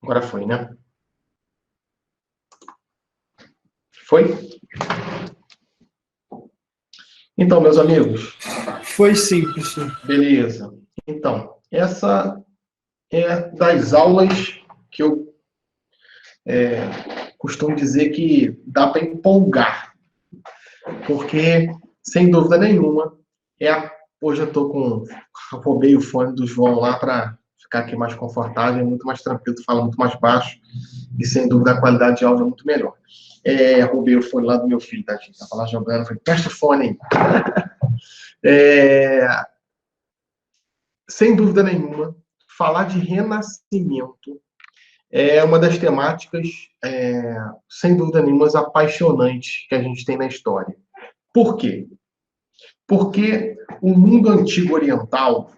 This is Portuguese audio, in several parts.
Agora foi, né? Foi? Então, meus amigos. Foi sim, professor. Beleza. Então, essa é das aulas que eu costumo dizer que dá para empolgar. Porque, sem dúvida nenhuma, hoje eu estou com... roubei o fone do João lá para ficar aqui mais confortável, muito mais tranquilo, fala muito mais baixo e, sem dúvida, a qualidade de áudio é muito melhor. Roubei o fone lá do meu filho, tadinho. Estava lá jogando, falei, presta o fone aí. Sem dúvida nenhuma, falar de renascimento é uma das temáticas, sem dúvida nenhuma, apaixonantes que a gente tem na história. Por quê? Porque o mundo antigo oriental,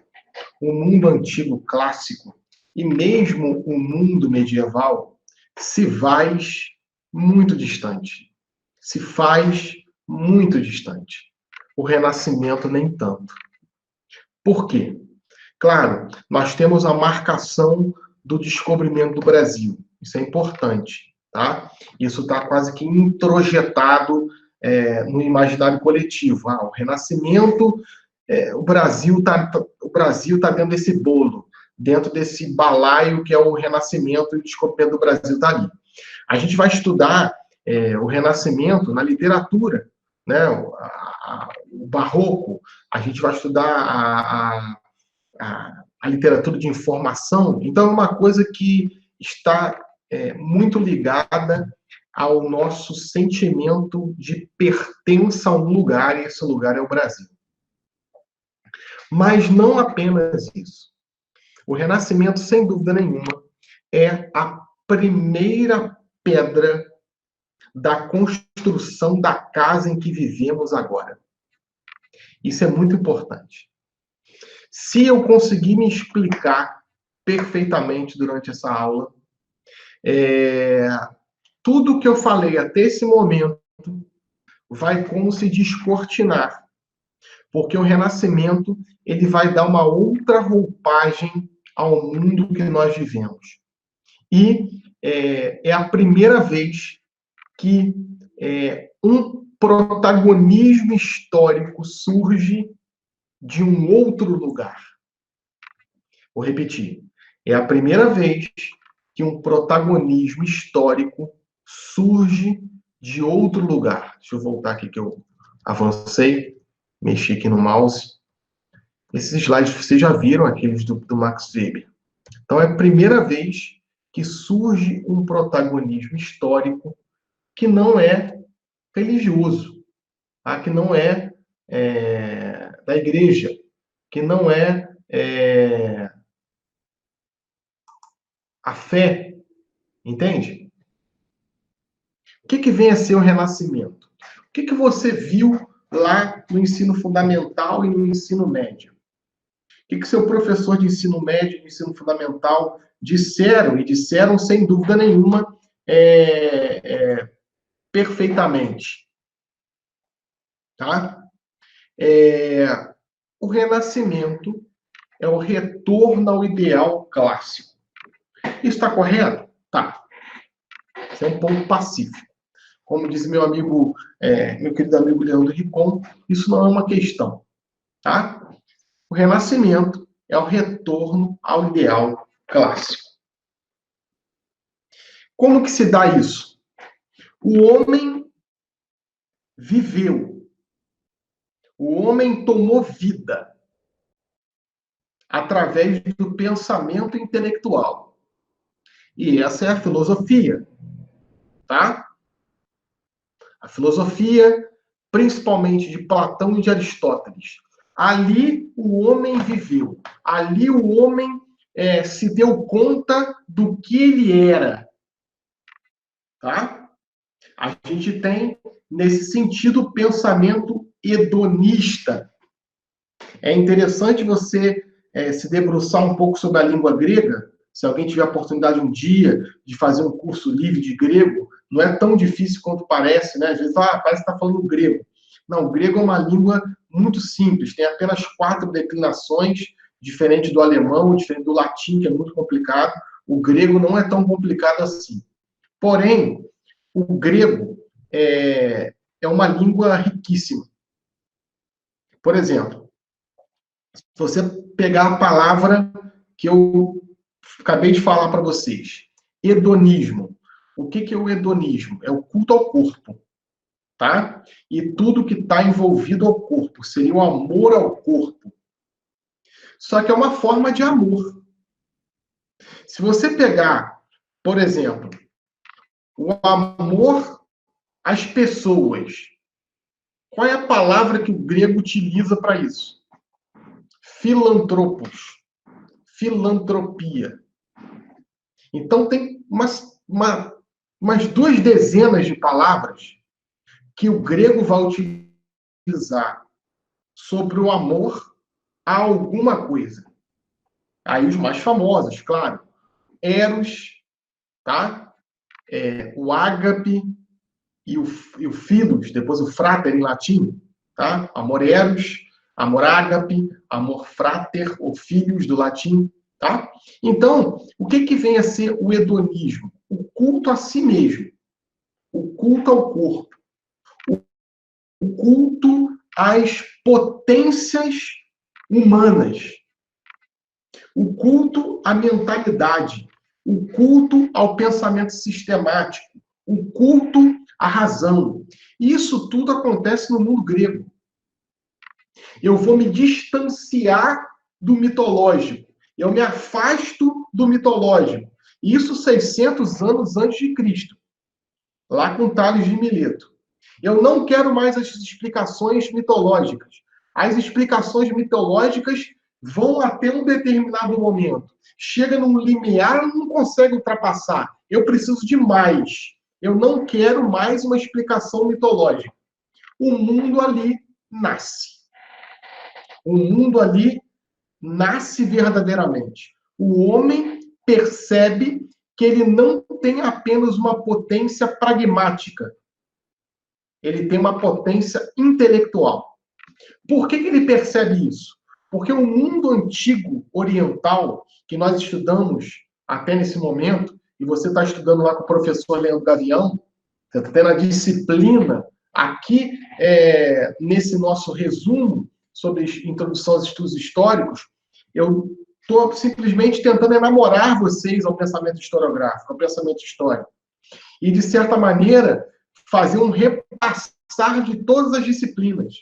o mundo antigo clássico e mesmo o mundo medieval se faz muito distante. Se faz muito distante. O Renascimento nem tanto. Por quê? Claro, nós temos a marcação do descobrimento do Brasil. Isso é importante, tá? Isso está quase que introjetado no imaginário coletivo. O Renascimento, o Brasil está dentro desse bolo, dentro desse balaio que é o Renascimento e o descobrimento do Brasil está ali. A gente vai estudar o Renascimento na literatura, né? O Barroco, a gente vai estudar a literatura de informação. Então, é uma coisa que está muito ligada ao nosso sentimento de pertença a um lugar, e esse lugar é o Brasil. Mas não apenas isso. O Renascimento, sem dúvida nenhuma, é a primeira pedra da construção da casa em que vivemos agora. Isso é muito importante. Se eu conseguir me explicar perfeitamente durante essa aula, tudo que eu falei até esse momento vai como se descortinar, porque o Renascimento ele vai dar uma outra roupagem ao mundo que nós vivemos. E é a primeira vez que um protagonismo histórico surge de um outro lugar. Vou repetir. É a primeira vez que um protagonismo histórico surge de outro lugar. Deixa eu voltar aqui que eu avancei, mexi aqui no mouse. Esses slides vocês já viram, aqueles do Max Weber. Então, é a primeira vez que surge um protagonismo histórico que não é religioso, que não é, da igreja, que não é a fé, entende? O que vem a ser o Renascimento? O que você viu lá no ensino fundamental e no ensino médio? O que seu professor de ensino médio e de ensino fundamental disseram, e disseram sem dúvida nenhuma, perfeitamente? Tá? O Renascimento é o retorno ao ideal clássico. Isso está correto? Tá. Isso é um ponto pacífico. Como diz meu amigo, meu querido amigo Leandro Ricon, isso não é uma questão. Tá? O Renascimento é o retorno ao ideal clássico. Como que se dá isso? O homem viveu. O homem tomou vida através do pensamento intelectual. E essa é a filosofia. Tá? A filosofia, principalmente de Platão e de Aristóteles. Ali o homem viveu. Ali o homem se deu conta do que ele era. Tá? A gente tem, nesse sentido, o pensamento hedonista. É interessante você se debruçar um pouco sobre a língua grega. Se alguém tiver a oportunidade um dia de fazer um curso livre de grego, não é tão difícil quanto parece, né? Às vezes, parece que está falando grego. Não, o grego é uma língua muito simples, tem apenas 4 declinações, diferente do alemão, diferente do latim, que é muito complicado. O grego não é tão complicado assim. Porém, o grego é uma língua riquíssima. Por exemplo, se você pegar a palavra que eu acabei de falar para vocês, hedonismo. O que é o hedonismo? É o culto ao corpo, tá? E tudo que está envolvido ao corpo. Seria o amor ao corpo. Só que é uma forma de amor. Se você pegar, por exemplo, o amor às pessoas, qual é a palavra que o grego utiliza para isso? Filantropos. Filantropia. Então, tem umas 2 dezenas de palavras que o grego vai utilizar sobre o amor a alguma coisa. Aí os mais famosos, claro. Eros, tá? O ágape e o philos, depois o frater em latim, tá? Amor eros, amor ágape, amor frater, ou filhos do latim, tá? Então, o que vem a ser o hedonismo? O culto a si mesmo, o culto ao corpo, o culto às potências humanas, o culto à mentalidade, o culto ao pensamento sistemático, o culto à razão. Isso tudo acontece no mundo grego. Eu vou me distanciar do mitológico. Eu me afasto do mitológico. Isso 600 anos antes de Cristo, lá com Tales de Mileto. Eu não quero mais as explicações mitológicas. As explicações mitológicas vão até um determinado momento. Chega num limiar, não consegue ultrapassar. Eu preciso de mais. Eu não quero mais uma explicação mitológica. O mundo ali nasce. O mundo ali nasce verdadeiramente. O homem percebe que ele não tem apenas uma potência pragmática. Ele tem uma potência intelectual. Por que ele percebe isso? Porque o mundo antigo oriental, que nós estudamos até nesse momento, e você está estudando lá com o professor Leandro Gavião, você está tendo a disciplina aqui, nesse nosso resumo sobre introdução aos estudos históricos, eu estou simplesmente tentando enamorar vocês ao pensamento historiográfico, ao pensamento histórico. E, de certa maneira, fazer um repassar de todas as disciplinas.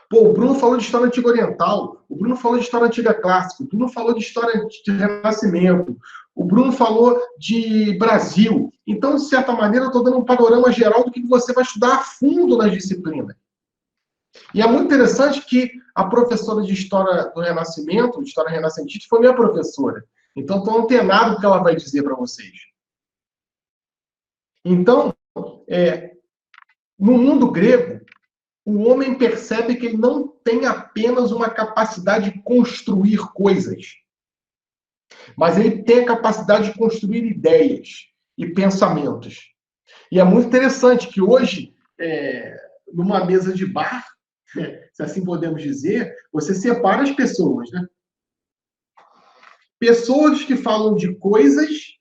Pô, o Bruno falou de história antiga oriental, o Bruno falou de história antiga clássica, o Bruno falou de história de renascimento, o Bruno falou de Brasil. Então, de certa maneira, eu estou dando um panorama geral do que você vai estudar a fundo nas disciplinas. E é muito interessante que a professora de História do Renascimento, de História Renascentista, foi minha professora. Então, estou antenado com o que ela vai dizer para vocês. Então, no mundo grego, o homem percebe que ele não tem apenas uma capacidade de construir coisas, mas ele tem a capacidade de construir ideias e pensamentos. E é muito interessante que hoje, numa mesa de bar, se assim podemos dizer, você separa as pessoas, né? Pessoas que falam de coisas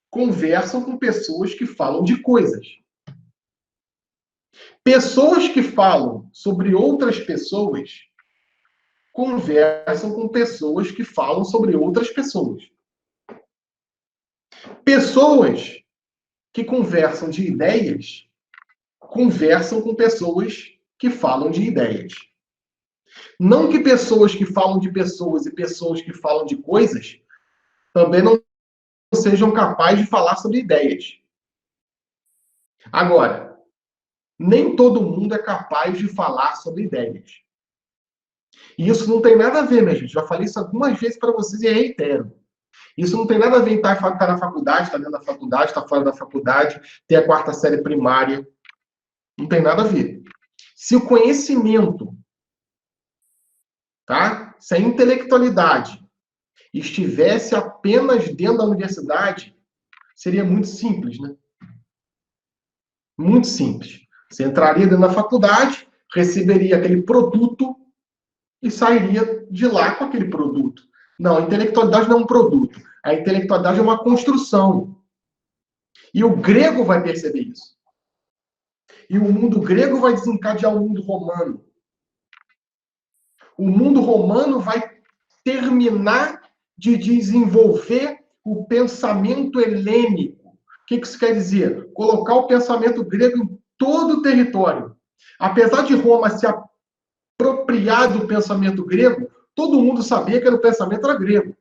conversam com pessoas que falam de coisas. Pessoas que falam sobre outras pessoas conversam com pessoas que falam sobre outras pessoas. Pessoas que conversam de ideias conversam com pessoas que falam de ideias. Não que pessoas que falam de pessoas e pessoas que falam de coisas também não sejam capazes de falar sobre ideias. Agora, nem todo mundo é capaz de falar sobre ideias. E isso não tem nada a ver, minha gente. Já falei isso algumas vezes para vocês e reitero. Isso não tem nada a ver em estar na faculdade, estar dentro da faculdade, estar fora da faculdade, ter a 4ª série primária. Não tem nada a ver. Se o conhecimento, tá? Se a intelectualidade estivesse apenas dentro da universidade, seria muito simples, né? Muito simples. Você entraria dentro da faculdade, receberia aquele produto e sairia de lá com aquele produto. Não, a intelectualidade não é um produto. A intelectualidade é uma construção. E o grego vai perceber isso. E o mundo grego vai desencadear o mundo romano. O mundo romano vai terminar de desenvolver o pensamento helênico. O que isso quer dizer? Colocar o pensamento grego em todo o território. Apesar de Roma se apropriar do pensamento grego, todo mundo sabia que o pensamento era grego.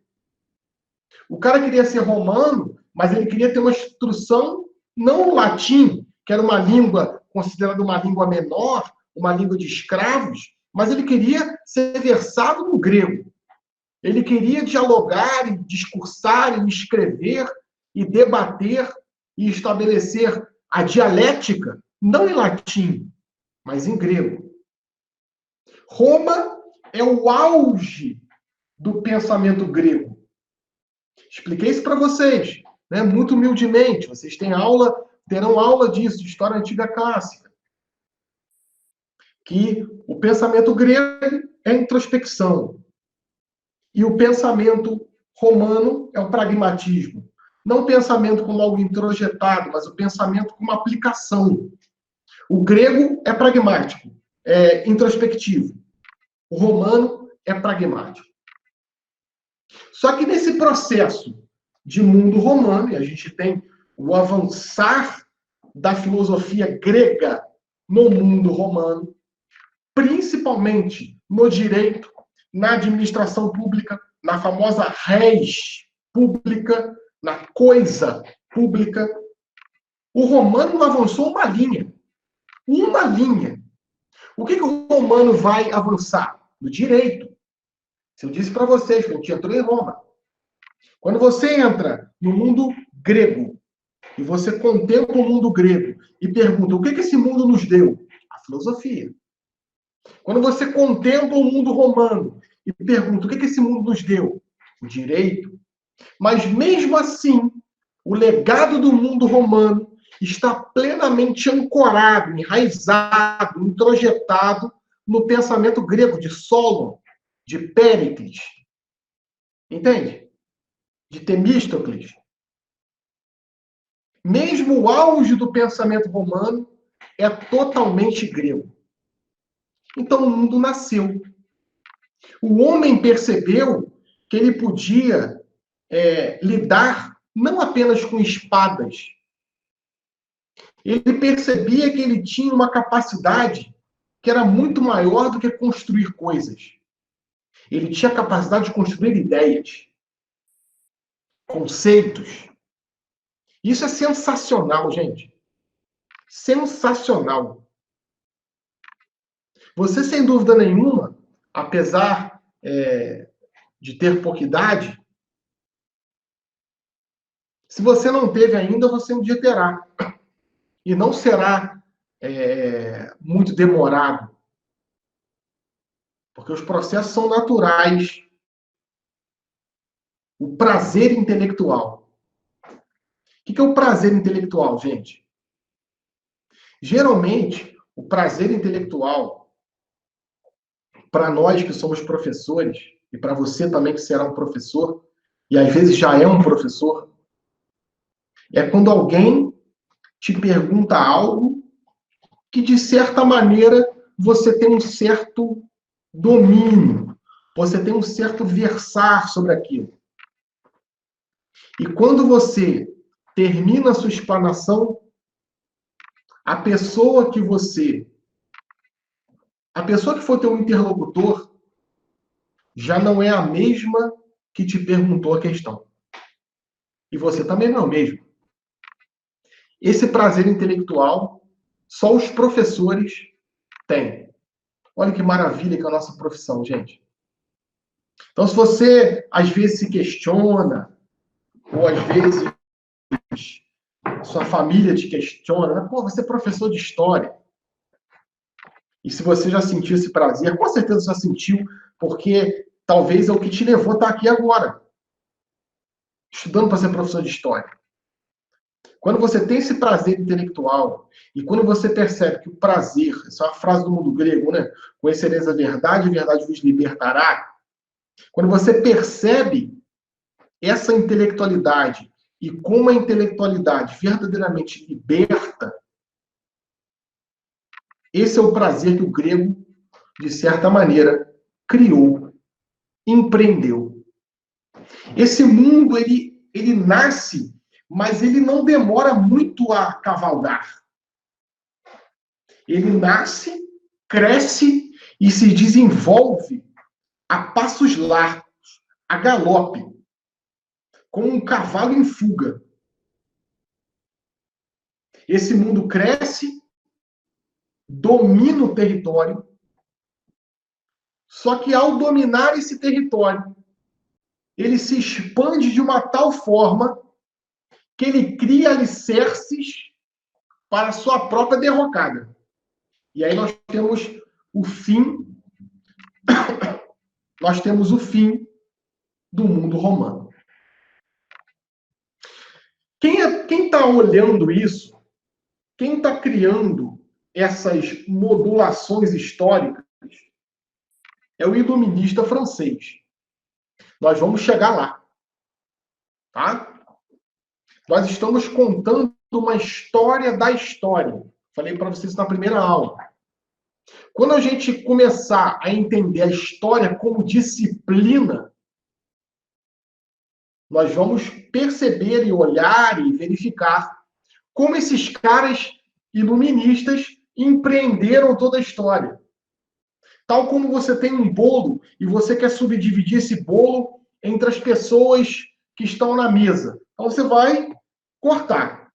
O cara queria ser romano, mas ele queria ter uma instrução não latim, que era uma língua considerada uma língua menor, uma língua de escravos, mas ele queria ser versado no grego. Ele queria dialogar, e discursar, e escrever, e debater, e estabelecer a dialética, não em latim, mas em grego. Roma é o auge do pensamento grego. Expliquei isso para vocês, né? Muito humildemente. Vocês terão aula disso, de história antiga clássica. Que o pensamento grego é introspecção. E o pensamento romano é o pragmatismo. Não o pensamento como algo introjetado, mas o pensamento como aplicação. O grego é pragmático, é introspectivo. O romano é pragmático. Só que nesse processo de mundo romano, e a gente tem o avançar da filosofia grega no mundo romano, principalmente no direito, na administração pública, na famosa res pública, na coisa pública, o romano avançou uma linha. Uma linha. O que o romano vai avançar? No direito. Eu disse para vocês que a gente entrou em Roma. Quando você entra no mundo grego e você contempla o mundo grego e pergunta o que esse mundo nos deu? A filosofia. Quando você contempla o mundo romano e pergunta o que esse mundo nos deu? O direito. Mas mesmo assim, o legado do mundo romano está plenamente ancorado, enraizado, introjetado no pensamento grego de Solon, de Péricles. Entende? De Temístocles. Mesmo o auge do pensamento romano é totalmente grego. Então o mundo nasceu. O homem percebeu que ele podia lidar não apenas com espadas. Ele percebia que ele tinha uma capacidade que era muito maior do que construir coisas. Ele tinha a capacidade de construir ideias, conceitos. Isso é sensacional, gente. Sensacional. Você, sem dúvida nenhuma, apesar de ter pouca idade, se você não teve ainda, você um dia terá. E não será muito demorado. Porque os processos são naturais. O prazer intelectual. O que é o prazer intelectual, gente? Geralmente, o prazer intelectual, para nós que somos professores, e para você também que será um professor, e às vezes já é um professor, é quando alguém te pergunta algo que, de certa maneira, você tem um certo domínio, você tem um certo versar sobre aquilo. E quando você termina a sua explanação, a pessoa que for teu interlocutor, já não é a mesma que te perguntou a questão. E você também não é o mesmo. Esse prazer intelectual, só os professores têm. Olha que maravilha que é a nossa profissão, gente. Então, se você, às vezes, se questiona, ou às vezes sua família te questiona, pô, você é professor de história. E se você já sentiu esse prazer, com certeza já sentiu, porque talvez é o que te levou a estar aqui agora, estudando para ser professor de história. Quando você tem esse prazer intelectual, e quando você percebe que o prazer, essa é uma frase do mundo grego, né? Conhecereis a verdade vos libertará. Quando você percebe essa intelectualidade e como a intelectualidade verdadeiramente liberta, esse é o prazer que o grego, de certa maneira, criou, empreendeu. Esse mundo, ele nasce, mas ele não demora muito a cavalgar. Ele nasce, cresce e se desenvolve a passos largos, a galope, como um cavalo em fuga. Esse mundo cresce, domina o território, só que ao dominar esse território, ele se expande de uma tal forma que ele cria alicerces para a sua própria derrocada. E aí nós temos o fim do mundo romano. Quem está olhando isso, quem está criando essas modulações históricas, é o iluminista francês. Nós vamos chegar lá. Tá? Nós estamos contando uma história da história. Falei para vocês na primeira aula. Quando a gente começar a entender a história como disciplina, nós vamos perceber e olhar e verificar como esses caras iluministas empreenderam toda a história. Tal como você tem um bolo e você quer subdividir esse bolo entre as pessoas que estão na mesa. Então você vai cortar.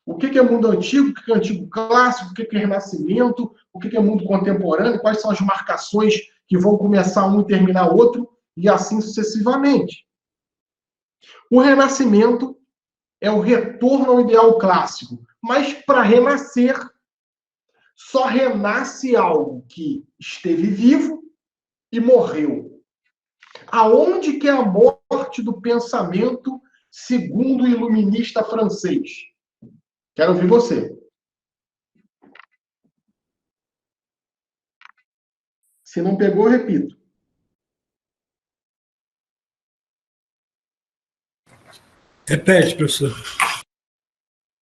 O que é mundo antigo, o que é antigo clássico, o que é renascimento, o que é mundo contemporâneo, quais são as marcações que vão começar um e terminar outro, e assim sucessivamente. O renascimento é o retorno ao ideal clássico, mas para renascer, só renasce algo que esteve vivo e morreu. Aonde que é a morte do pensamento segundo o iluminista francês? Quero ouvir você. Se não pegou, repito. Repete, professor.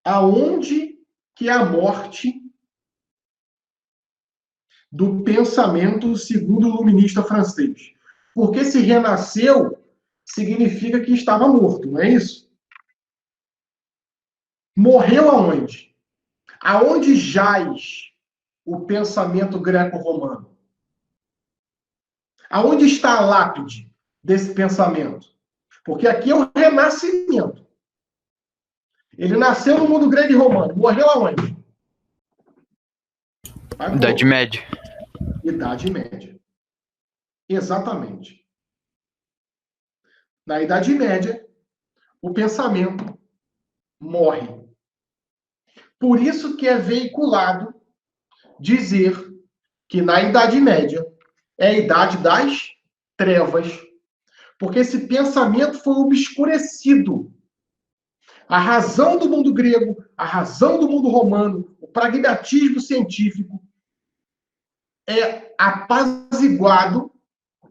Aonde que é a morte do pensamento segundo o iluminista francês? Porque se renasceu, significa que estava morto, não é isso? Morreu aonde? Aonde jaz o pensamento greco-romano? Aonde está a lápide desse pensamento? Porque aqui é o renascimento. Ele nasceu no mundo grego e romano. Morreu aonde? Idade Média. Idade Média. Exatamente. Na Idade Média, o pensamento morre. Por isso que é veiculado dizer que na Idade Média é a idade das trevas, porque esse pensamento foi obscurecido. A razão do mundo grego, a razão do mundo romano, o pragmatismo científico é apaziguado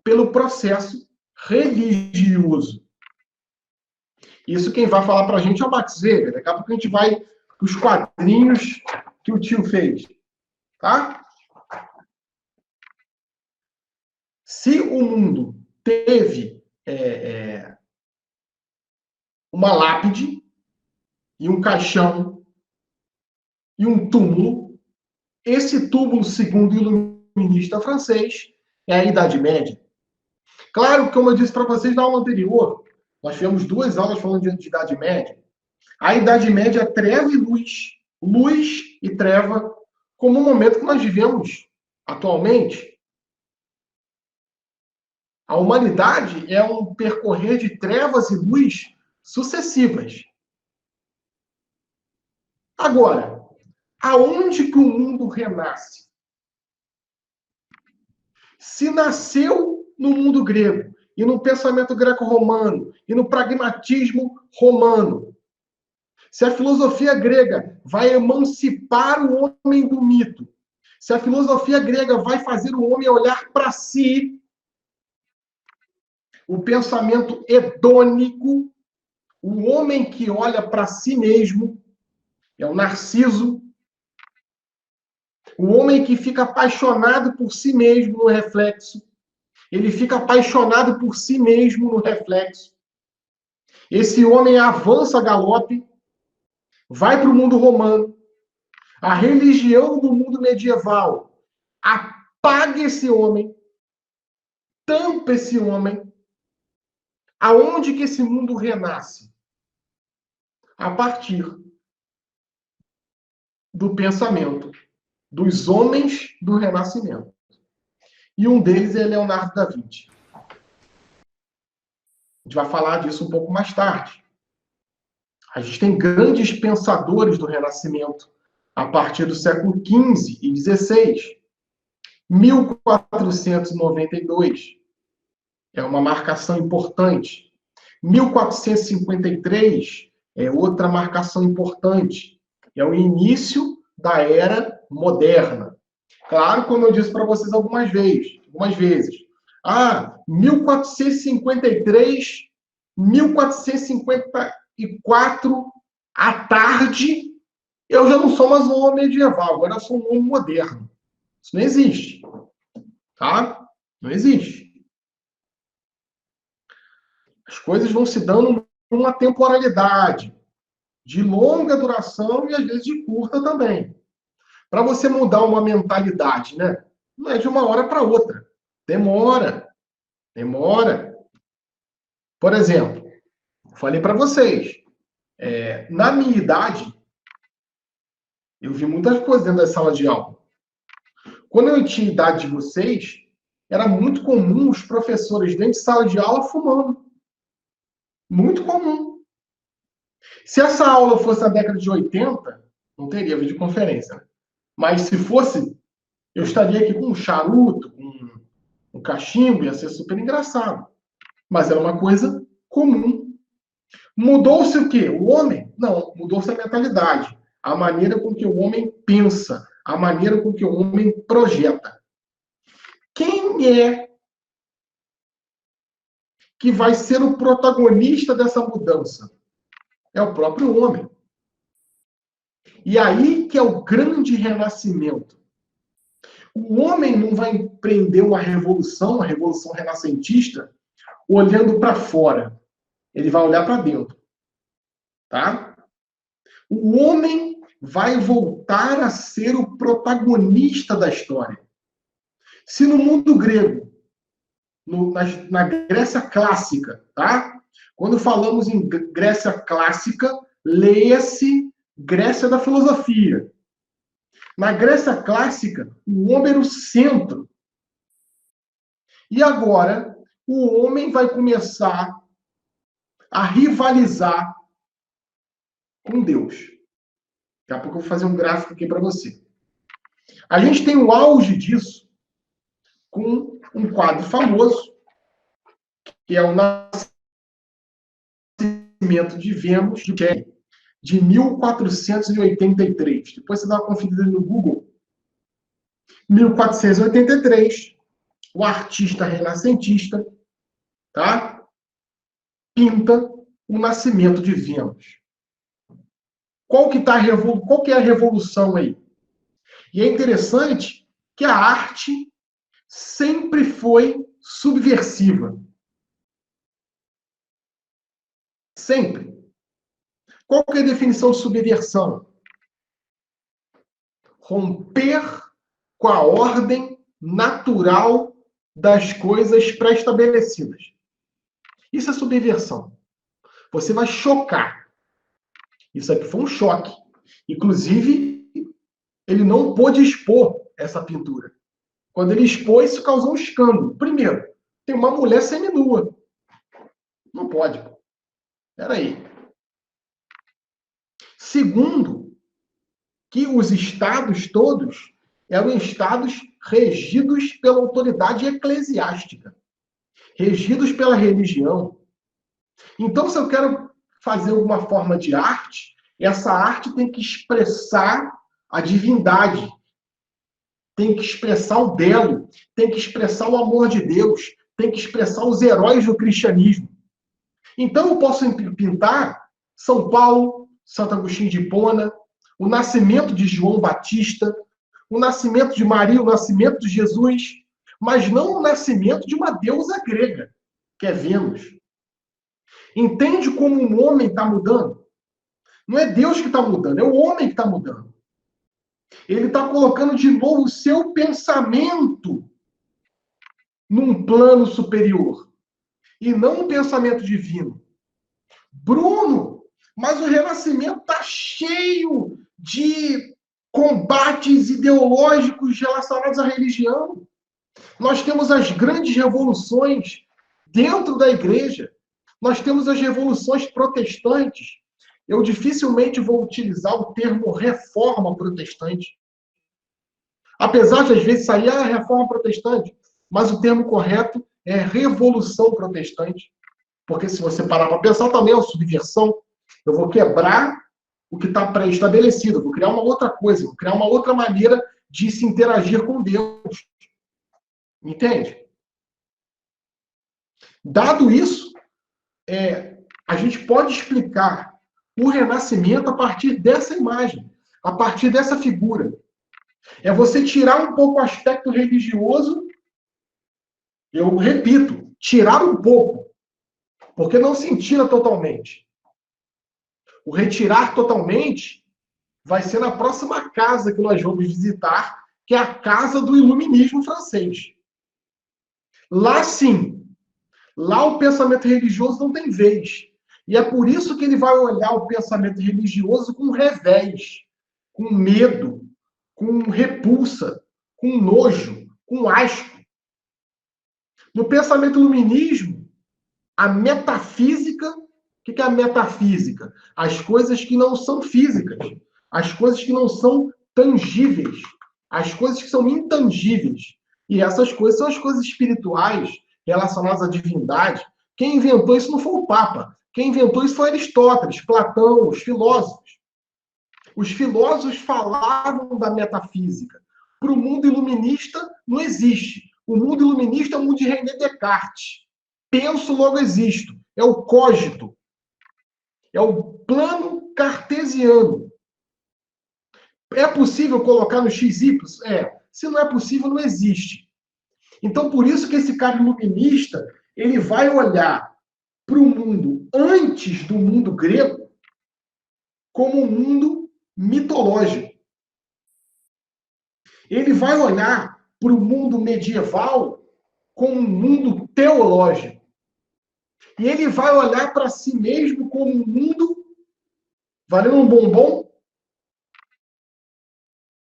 pelo processo religioso. Isso quem vai falar para a gente é o Max Weber. Daqui a pouco a gente vai para os quadrinhos que o tio fez. Tá? Se o mundo teve uma lápide e um caixão e um túmulo, esse túmulo, segundo o iluminista francês, é a Idade Média. Claro que, como eu disse para vocês na aula anterior, nós tivemos 2 aulas falando de Idade Média. A Idade Média é treva e luz. Luz e treva, como o momento que nós vivemos atualmente. A humanidade é um percorrer de trevas e luz sucessivas. Agora, aonde que o mundo renasce? Se nasceu no mundo grego, e no pensamento greco-romano, e no pragmatismo romano, se a filosofia grega vai emancipar o homem do mito, se a filosofia grega vai fazer o homem olhar para si, O pensamento hedônico, o homem que olha para si mesmo, é o narciso. O homem que fica apaixonado por si mesmo no reflexo. Ele fica apaixonado por si mesmo no reflexo. Esse homem avança a galope, vai para o mundo romano. A religião do mundo medieval apaga esse homem, tampa esse homem. Aonde que esse mundo renasce? A partir do pensamento dos homens do Renascimento. E um deles é Leonardo da Vinci. A gente vai falar disso um pouco mais tarde. A gente tem grandes pensadores do Renascimento a partir do século XV e XVI. 1492 é uma marcação importante. 1453 é outra marcação importante. É o início da Era Moderna. Claro, como eu disse para vocês algumas vezes. 1453, 1454, à tarde, eu já não sou mais um homem medieval, agora eu sou um homem moderno. Isso não existe. Tá? Não existe. As coisas vão se dando numa temporalidade de longa duração e às vezes de curta também. Para você mudar uma mentalidade, né? Não é de uma hora para outra. Demora. Por exemplo, falei para vocês, na minha idade, eu vi muitas coisas dentro da sala de aula. Quando eu tinha a idade de vocês, era muito comum os professores dentro de sala de aula fumando. Muito comum. Se essa aula fosse na década de 80, não teria videoconferência, né? Mas se fosse, eu estaria aqui com um charuto, com um cachimbo, ia ser super engraçado. Mas era uma coisa comum. Mudou-se o quê? O homem? Não, mudou-se a mentalidade. A maneira com que o homem pensa, a maneira com que o homem projeta. Quem é que vai ser o protagonista dessa mudança? É o próprio homem. E aí que é o grande renascimento. O homem não vai empreender uma revolução, a revolução renascentista, olhando para fora. Ele vai olhar para dentro. Tá? O homem vai voltar a ser o protagonista da história. Se no mundo grego, na Grécia clássica, tá? Quando falamos em Grécia clássica, leia-se Grécia da filosofia. Na Grécia clássica, o homem era o centro. E agora, o homem vai começar a rivalizar com Deus. Daqui a pouco eu vou fazer um gráfico aqui para você. A gente tem o auge disso com um quadro famoso, que é o Nascimento de Vênus, de 1483. Depois você dá uma conferida no Google. 1483, o artista renascentista, tá? Pinta o Nascimento de Vênus. Qual que é a revolução aí? E é interessante que a arte sempre foi subversiva. Sempre. Qual que é a definição de subversão? Romper com a ordem natural das coisas pré-estabelecidas. Isso é subversão. Você vai chocar. Isso aqui foi um choque. Inclusive, ele não pôde expor essa pintura. Quando ele expôs, isso causou um escândalo. Primeiro, tem uma mulher seminua. Não pode. Espera aí. Segundo, que os estados todos eram estados regidos pela autoridade eclesiástica, regidos pela religião. Então, se eu quero fazer alguma forma de arte, essa arte tem que expressar a divindade, tem que expressar o belo, tem que expressar o amor de Deus, tem que expressar os heróis do cristianismo. Então eu posso pintar São Paulo, Santo Agostinho de Hipona, o nascimento de João Batista, o nascimento de Maria, o nascimento de Jesus, mas não o nascimento de uma deusa grega, que é Vênus. Entende como um homem está mudando? Não é Deus que está mudando, é o homem que está mudando. Ele está colocando de novo o seu pensamento num plano superior e não um pensamento divino. Bruno, mas o Renascimento está cheio de combates ideológicos relacionados à religião. Nós temos as grandes revoluções dentro da igreja. Nós temos as revoluções protestantes. Eu dificilmente vou utilizar o termo reforma protestante. Apesar de, às vezes, sair a reforma protestante, mas o termo correto é revolução protestante. Porque se você parar para pensar, também é uma subversão. Eu vou quebrar o que está pré-estabelecido, eu vou criar uma outra coisa, vou criar uma outra maneira de se interagir com Deus. Entende? Dado isso, a gente pode explicar o Renascimento a partir dessa imagem, a partir dessa figura. É você tirar um pouco o aspecto religioso, eu repito, tirar um pouco, porque não se tira totalmente. O retirar totalmente vai ser na próxima casa que nós vamos visitar, que é a casa do iluminismo francês. Lá sim, lá o pensamento religioso não tem vez. E é por isso que ele vai olhar o pensamento religioso com revés, com medo, com repulsa, com nojo, com asco. No pensamento iluminismo, a metafísica, o que é a metafísica? As coisas que não são físicas, as coisas que não são tangíveis, as coisas que são intangíveis. E essas coisas são as coisas espirituais, relacionadas à divindade. Quem inventou isso não foi o Papa. Quem inventou isso foi Aristóteles, Platão, os filósofos. Os filósofos falavam da metafísica. Para o mundo iluminista, não existe. O mundo iluminista é o mundo de René Descartes. Penso, logo existo. É o cogito. É o plano cartesiano. É possível colocar no XY? Se não é possível, não existe. Então, por isso que esse cara iluminista, ele vai olhar para o mundo antes do mundo grego como um mundo mitológico. Ele vai olhar para o mundo medieval como um mundo teológico. E ele vai olhar para si mesmo como um mundo valendo um bombom?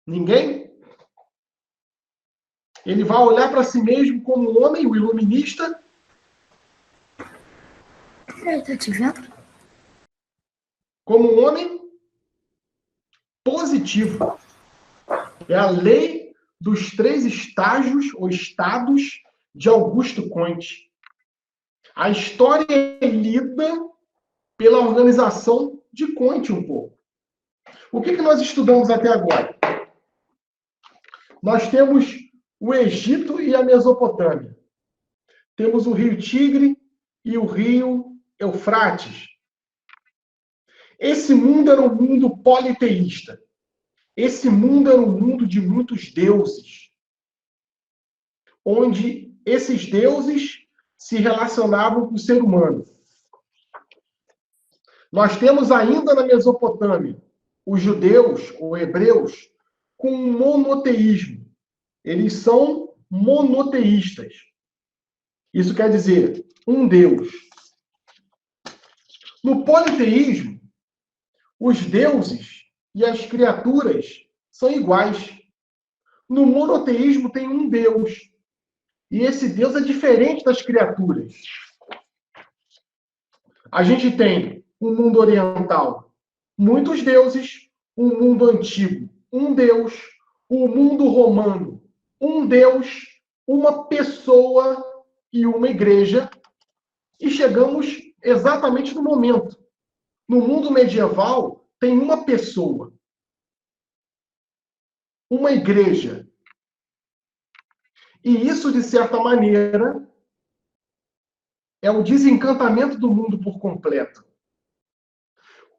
Ninguém? Ele vai olhar para si mesmo como um homem, o iluminista? Tá te vendo? Como um homem positivo. É a lei dos 3 estágios ou estados de Augusto Comte. A história é lida pela organização de Comte um pouco. O que nós estudamos até agora? Nós temos o Egito e a Mesopotâmia. Temos o Rio Tigre e o Rio Eufrates. Esse mundo era um mundo politeísta. Esse mundo era um mundo de muitos deuses, onde esses deuses se relacionavam com o ser humano. Nós temos ainda na Mesopotâmia os judeus, ou hebreus, com um monoteísmo. Eles são monoteístas. Isso quer dizer um Deus. No politeísmo, os deuses e as criaturas são iguais. No monoteísmo tem um Deus. E esse Deus é diferente das criaturas. A gente tem um mundo oriental, muitos deuses, um mundo antigo, um Deus, o mundo romano, um Deus, uma pessoa e uma igreja. E chegamos exatamente no momento. No mundo medieval, tem uma pessoa, uma igreja. E isso, de certa maneira, é o desencantamento do mundo por completo.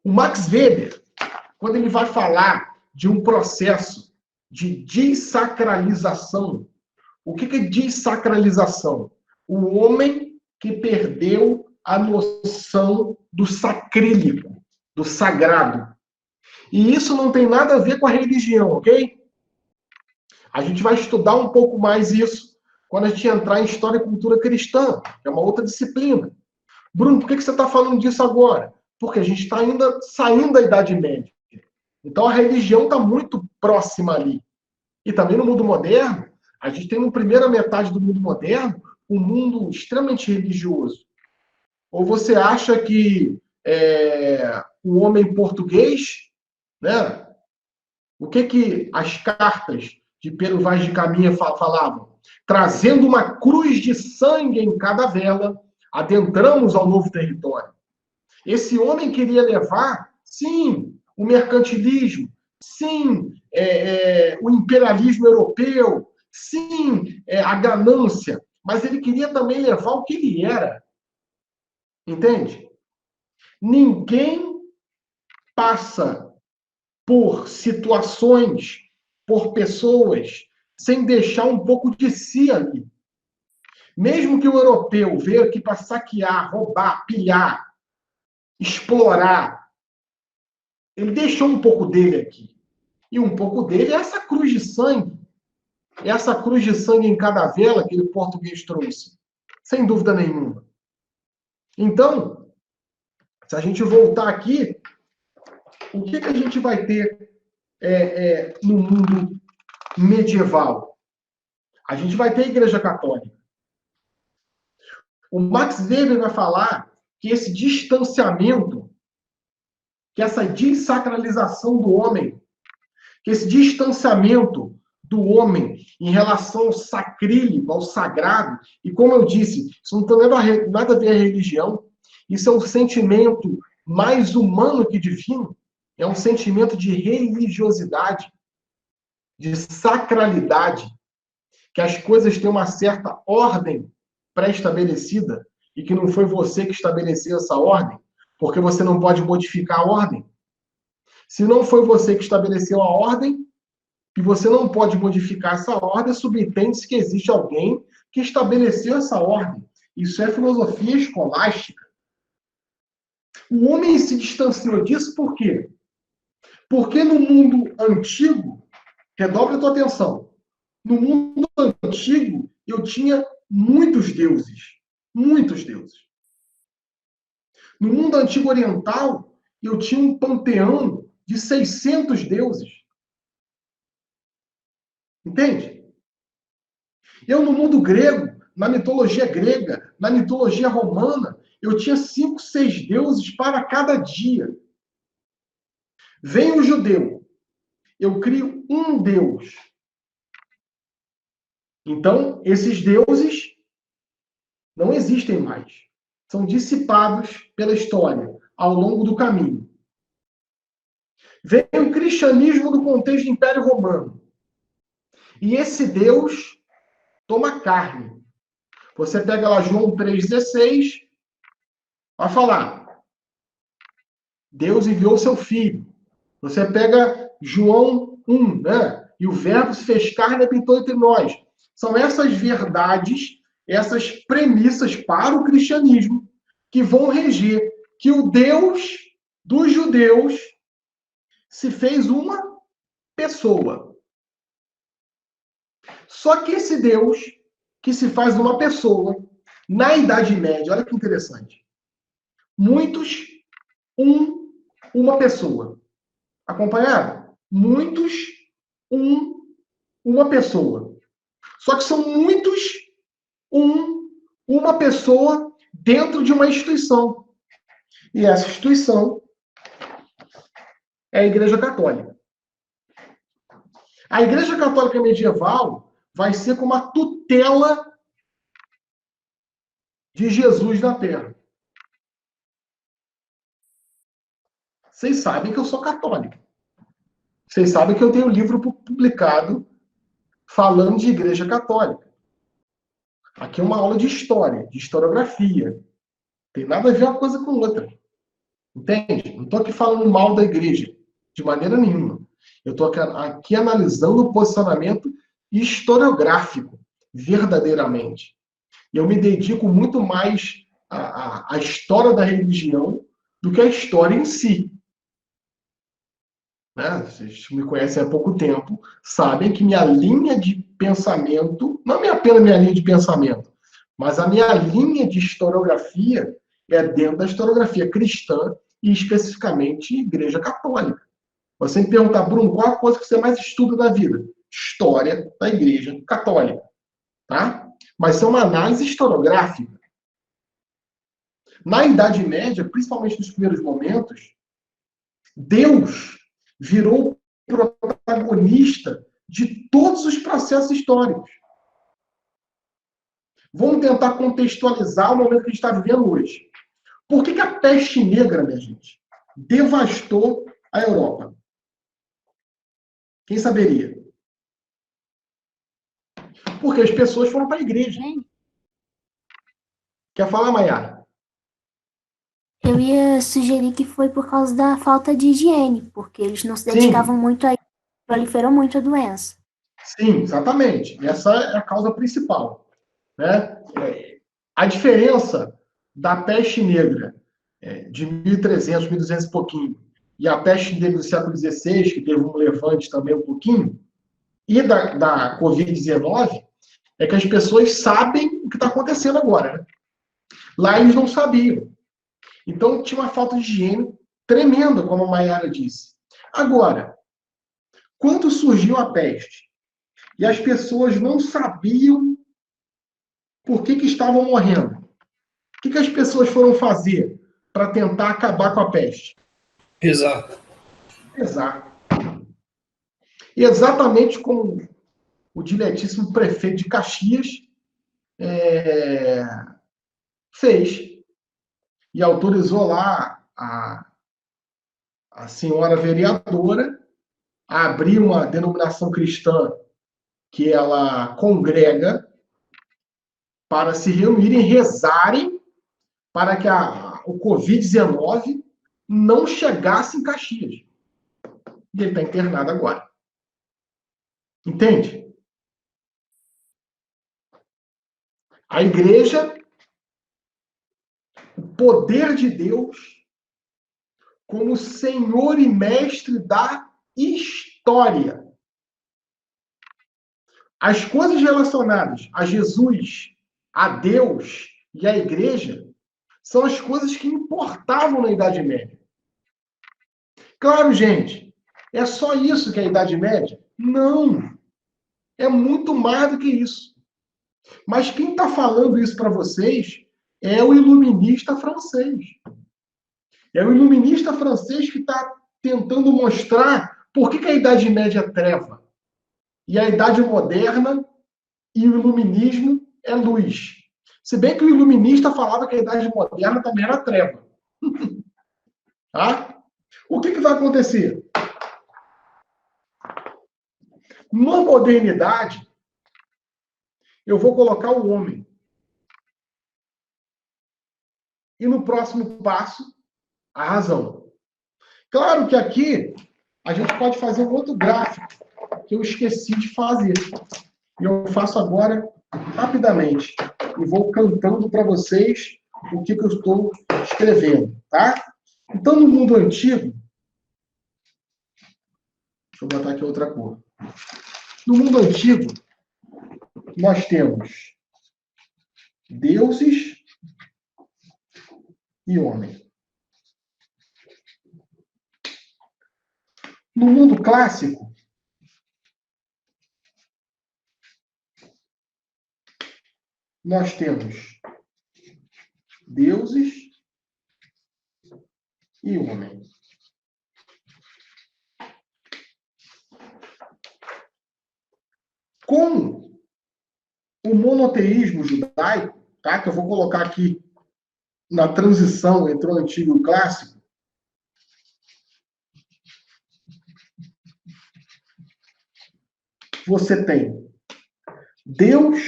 O Max Weber, quando ele vai falar de um processo de desacralização, o que é desacralização? O homem que perdeu a noção do sacrílico, do sagrado. E isso não tem nada a ver com a religião, ok? A gente vai estudar um pouco mais isso quando a gente entrar em História e Cultura Cristã, que é uma outra disciplina. Bruno, por que você está falando disso agora? Porque a gente está ainda saindo da Idade Média. Então a religião está muito próxima ali. E também no mundo moderno, a gente tem na primeira metade do mundo moderno um mundo extremamente religioso. Ou você acha que o homem português, né? O que as cartas de Pero Vaz de Caminha falavam? Trazendo uma cruz de sangue em cada vela, adentramos ao novo território. Esse homem queria levar, sim, o mercantilismo, sim, o imperialismo europeu, sim, a ganância, mas ele queria também levar o que ele era. Entende? Ninguém passa por situações, por pessoas, sem deixar um pouco de si ali. Mesmo que o europeu veio aqui para saquear, roubar, pilhar, explorar, ele deixou um pouco dele aqui. E um pouco dele é essa cruz de sangue. Essa cruz de sangue em cada vela que o português trouxe. Sem dúvida nenhuma. Então, se a gente voltar aqui, o que a gente vai ter no mundo medieval? A gente vai ter a Igreja Católica. O Max Weber vai falar que esse distanciamento, que essa desacralização do homem, que esse distanciamento do homem em relação ao sacrílego, ao sagrado, e como eu disse, isso não tem nada a ver com a religião, isso é um sentimento mais humano que divino, é um sentimento de religiosidade, de sacralidade, que as coisas têm uma certa ordem pré-estabelecida e que não foi você que estabeleceu essa ordem, porque você não pode modificar a ordem. Se não foi você que estabeleceu a ordem e você não pode modificar essa ordem, subentende-se que existe alguém que estabeleceu essa ordem. Isso é filosofia escolástica. O homem se distanciou disso por quê? Porque no mundo antigo, redobre a tua atenção, no mundo antigo eu tinha muitos deuses. Muitos deuses. No mundo antigo oriental, eu tinha um panteão de 600 deuses. Entende? Eu, no mundo grego, na mitologia grega, na mitologia romana, eu tinha 5, 6 deuses para cada dia. Vem o judeu, eu crio um deus. Então, esses deuses não existem mais. São dissipados pela história, ao longo do caminho. Vem o cristianismo no contexto do Império Romano. E esse Deus toma carne. Você pega lá João 3,16, vai falar, Deus enviou seu Filho. Você pega João 1, né? E o verbo se fez carne e habitou entre nós. São essas verdades, essas premissas para o cristianismo que vão reger que o Deus dos judeus se fez uma pessoa. Só que esse Deus que se faz uma pessoa, na Idade Média, olha que interessante. Muitos, uma pessoa. Acompanharam? Muitos, uma pessoa. Só que são muitos, uma pessoa dentro de uma instituição. E essa instituição é a Igreja Católica. A Igreja Católica medieval vai ser como a tutela de Jesus na Terra. Vocês sabem que eu sou católico. Vocês sabem que eu tenho um livro publicado falando de Igreja Católica. Aqui é uma aula de história, de historiografia. Tem nada a ver uma coisa com outra. Entende? Não estou aqui falando mal da igreja, de maneira nenhuma. Eu estou aqui analisando o posicionamento historiográfico, verdadeiramente. E eu me dedico muito mais à história da religião do que à história em si. Né? Vocês me conhecem há pouco tempo, sabem que minha linha de pensamento, não é apenas minha linha de pensamento, mas a minha linha de historiografia é dentro da historiografia cristã e especificamente Igreja Católica. Você me perguntar, Bruno, qual a coisa que você mais estuda na vida? História da Igreja Católica. Tá? Mas isso é uma análise historiográfica. Na Idade Média, principalmente nos primeiros momentos, Deus virou protagonista de todos os processos históricos. Vamos tentar contextualizar o momento que a gente está vivendo hoje. Por que a peste negra, minha gente, devastou a Europa? Quem saberia? Porque as pessoas foram para a igreja. Quer falar, Maiara? Eu ia sugerir que foi por causa da falta de higiene, porque eles não se dedicavam Sim, muito a isso, proliferou muito a doença. sim, exatamente. Essa é a causa principal. Né? A diferença da peste negra de 1300, 1200 e pouquinho, e a peste negra do século XVI, que teve um levante também um pouquinho, e da Covid-19, é que as pessoas sabem o que está acontecendo agora. Né? Lá eles não sabiam. Então tinha uma falta de higiene tremenda, como a Mayara disse. Agora, quando surgiu a peste e as pessoas não sabiam por que estavam morrendo, o que as pessoas foram fazer para tentar acabar com a peste? Exato. Rezar. E exatamente como o diletíssimo prefeito de Caxias fez. E autorizou lá a senhora vereadora a abrir uma denominação cristã que ela congrega para se reunirem e rezarem para que o Covid-19 não chegasse em Caxias. E ele está internado agora. Entende? A igreja, o poder de Deus, como Senhor e Mestre da história. As coisas relacionadas a Jesus, a Deus e à igreja são as coisas que importavam na Idade Média. Claro, gente, é só isso que é a Idade Média? Não. É muito mais do que isso. Mas quem está falando isso para vocês é o iluminista francês. É o iluminista francês que está tentando mostrar por que a Idade Média é treva. E a Idade Moderna e o iluminismo é luz. Se bem que o iluminista falava que a Idade Moderna também era treva. Tá? O que vai acontecer? Na modernidade, eu vou colocar o homem. E no próximo passo, a razão. Claro que aqui a gente pode fazer um outro gráfico que eu esqueci de fazer. E eu faço agora rapidamente. E vou cantando para vocês o que eu estou escrevendo, tá? Então, no mundo antigo, deixa eu botar aqui outra cor. No mundo antigo, nós temos deuses e homem. No mundo clássico, nós temos deuses e homem. Com o monoteísmo judaico, tá? Que eu vou colocar aqui na transição entre o antigo e o clássico, você tem Deus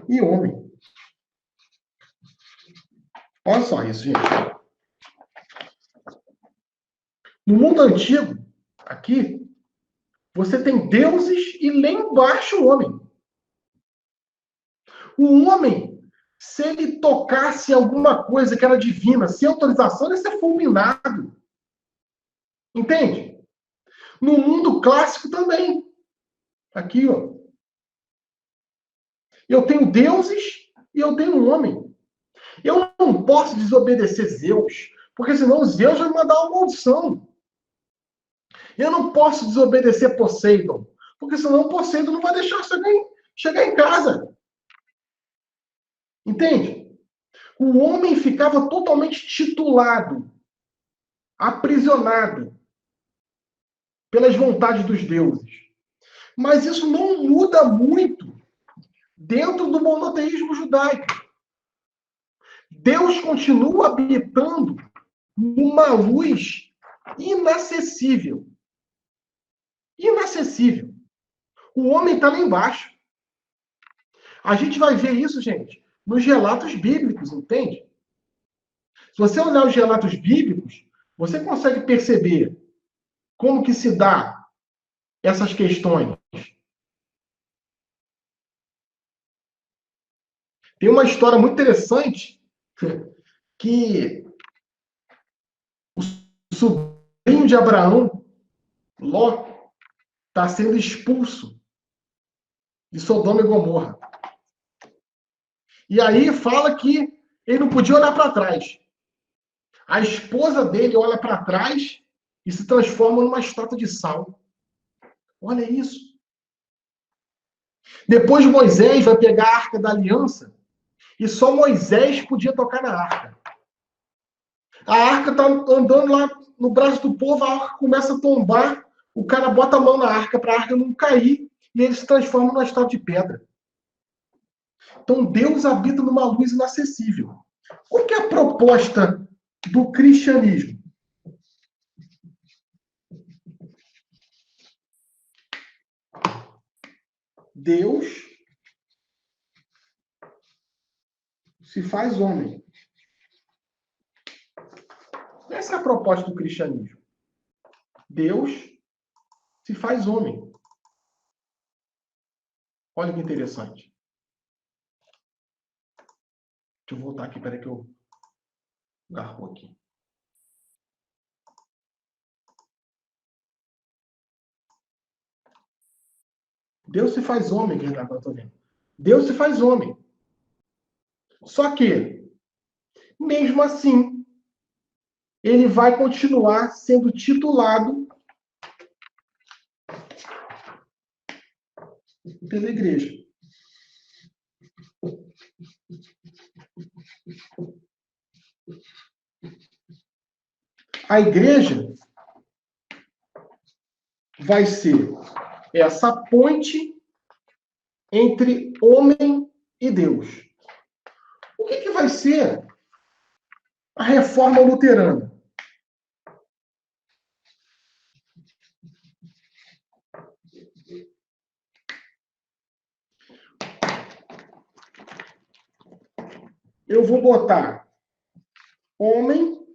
e homem. Olha só isso, gente. No mundo antigo, aqui, você tem deuses e lá embaixo o homem. O homem, se ele tocasse alguma coisa que era divina, sem autorização, ele ia ser fulminado. Entende? No mundo clássico também. Aqui, ó. Eu tenho deuses e eu tenho um homem. Eu não posso desobedecer Zeus, porque senão Zeus vai me mandar uma maldição. Eu não posso desobedecer Poseidon, porque senão Poseidon não vai deixar chegar em casa. Entende? O homem ficava totalmente titulado, aprisionado pelas vontades dos deuses. Mas isso não muda muito dentro do monoteísmo judaico. Deus continua habitando numa luz inacessível. Inacessível. O homem está lá embaixo. A gente vai ver isso, gente, nos relatos bíblicos, entende? Se você olhar os relatos bíblicos, você consegue perceber como que se dá essas questões. Tem uma história muito interessante que o sobrinho de Abraão, Ló, está sendo expulso de Sodoma e Gomorra. E aí fala que ele não podia olhar para trás. A esposa dele olha para trás e se transforma numa estátua de sal. Olha isso. Depois Moisés vai pegar a Arca da Aliança e só Moisés podia tocar na arca. A arca está andando lá no braço do povo, a arca começa a tombar, o cara bota a mão na arca para a arca não cair e ele se transforma numa estátua de pedra. Então Deus habita numa luz inacessível. Qual que é a proposta do cristianismo? Deus se faz homem. Essa é a proposta do cristianismo. Deus se faz homem. Olha que interessante. Deixa eu voltar aqui, peraí que eu garro aqui. Deus se faz homem, que eu tô vendo. Deus se faz homem. Só que, mesmo assim, ele vai continuar sendo titulado pela igreja. A igreja vai ser essa ponte entre homem e Deus. O que vai ser a reforma luterana? Eu vou botar homem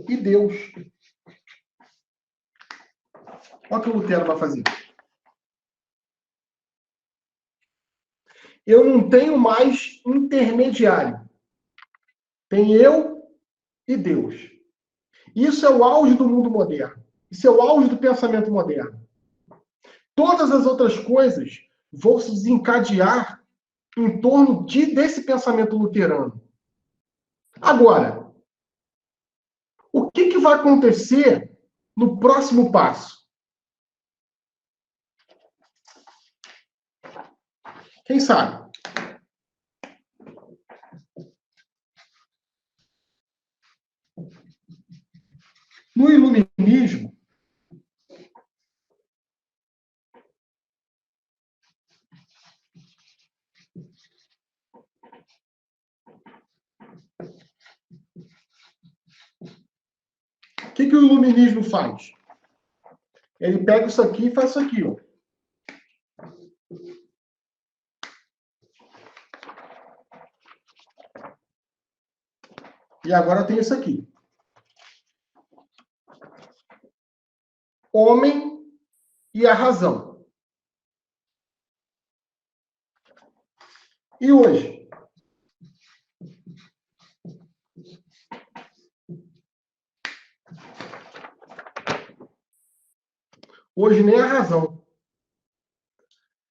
e Deus. Olha o que o Lutero vai fazer. Eu não tenho mais intermediário. Tem eu e Deus. Isso é o auge do mundo moderno. Isso é o auge do pensamento moderno. Todas as outras coisas vão se desencadear em torno desse pensamento luterano. Agora, o que vai acontecer no próximo passo? Quem sabe? No iluminismo, o que o iluminismo faz? Ele pega isso aqui e faz isso aqui, ó. E agora eu tenho isso aqui. Homem e a razão. E hoje? Hoje nem a razão.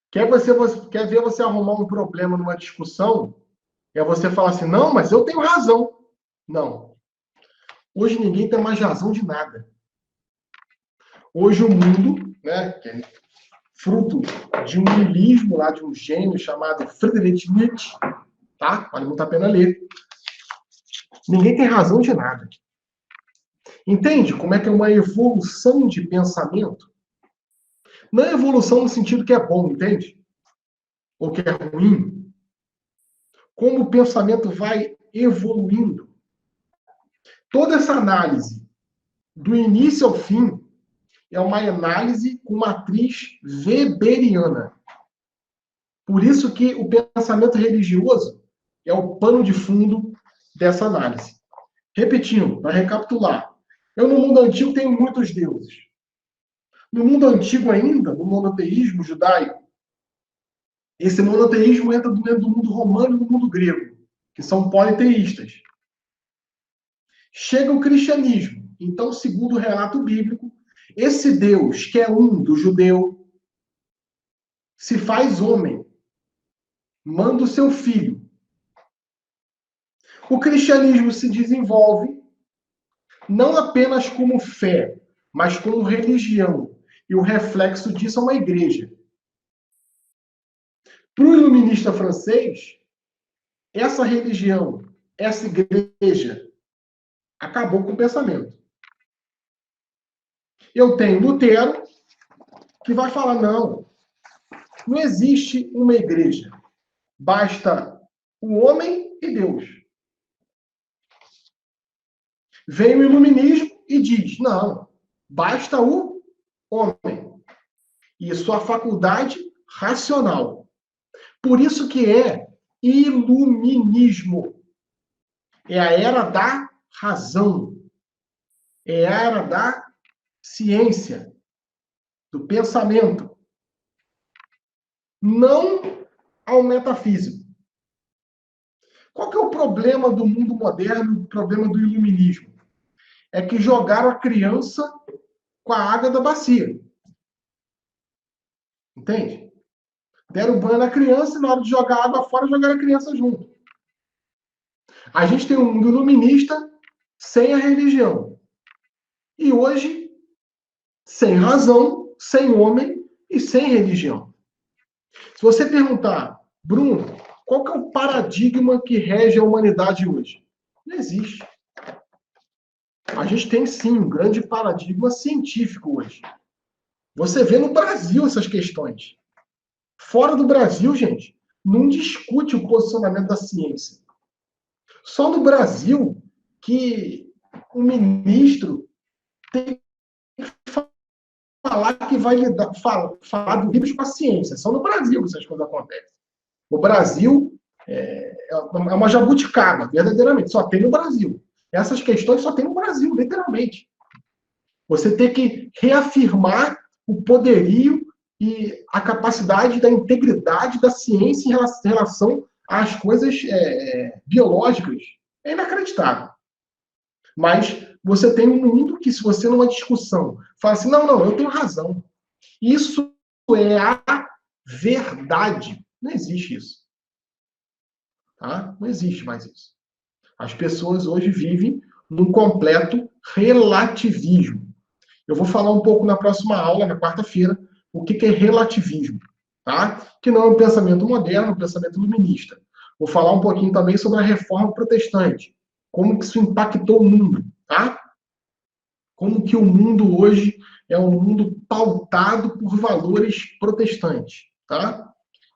Quer ver você arrumar um problema numa discussão? É você falar assim, não, mas eu tenho razão. Não. Hoje ninguém tem mais razão de nada. Hoje o mundo, né, que é fruto de um niilismo lá, de um gênio chamado Friedrich Nietzsche, tá? Vale muito a pena ler. Ninguém tem razão de nada. Entende como é que é uma evolução de pensamento? Não é evolução no sentido que é bom, entende? Ou que é ruim. Como o pensamento vai evoluindo. Toda essa análise, do início ao fim, é uma análise com matriz weberiana. Por isso que o pensamento religioso é o pano de fundo dessa análise. Repetindo, para recapitular. Eu, no mundo antigo, tenho muitos deuses. No mundo antigo ainda, no monoteísmo judaico, esse monoteísmo entra dentro do mundo romano e do mundo grego, que são politeístas. Chega o cristianismo. Então, segundo o relato bíblico, esse Deus, que é um do judeu, se faz homem, manda o seu filho. O cristianismo se desenvolve não apenas como fé, mas como religião. E o reflexo disso é uma igreja. Para o iluminista francês, essa religião, essa igreja, acabou com o pensamento. Eu tenho Lutero, que vai falar, não existe uma igreja. Basta o homem e Deus. Vem o iluminismo e diz, não, basta o homem. E sua faculdade racional. Por isso que é iluminismo. É a era da razão. É a era da ciência, do pensamento. Não ao metafísico. Qual que é o problema do mundo moderno, o problema do iluminismo? É que jogaram a criança com a água da bacia. Entende? Deram banho na criança e na hora de jogar a água fora, jogaram a criança junto. A gente tem um mundo iluminista sem a religião. E hoje, sem razão, sem homem e sem religião. Se você perguntar, Bruno, qual que é o paradigma que rege a humanidade hoje? Não existe. A gente tem, sim, um grande paradigma científico hoje. Você vê no Brasil essas questões. Fora do Brasil, gente, não discute o posicionamento da ciência. Só no Brasil que o ministro tem que falar que vai falar do vírus com a ciência. Só no Brasil que essas coisas acontecem. O Brasil é uma jabuticaba, verdadeiramente. Só tem no Brasil. Essas questões só tem no Brasil, literalmente. Você tem que reafirmar o poderio e a capacidade da integridade da ciência em relação às coisas biológicas. É inacreditável. Mas você tem um mundo que, se você numa discussão fala assim, não, eu tenho razão. Isso é a verdade. Não existe isso. Tá? Não existe mais isso. As pessoas hoje vivem num completo relativismo. Eu vou falar um pouco na próxima aula, na quarta-feira, o que é relativismo, tá? Que não é um pensamento moderno, é um pensamento iluminista. Vou falar um pouquinho também sobre a reforma protestante, como que isso impactou o mundo, tá? Como que o mundo hoje é um mundo pautado por valores protestantes, tá?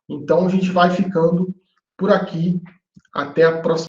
Então a gente vai ficando por aqui. Até a próxima.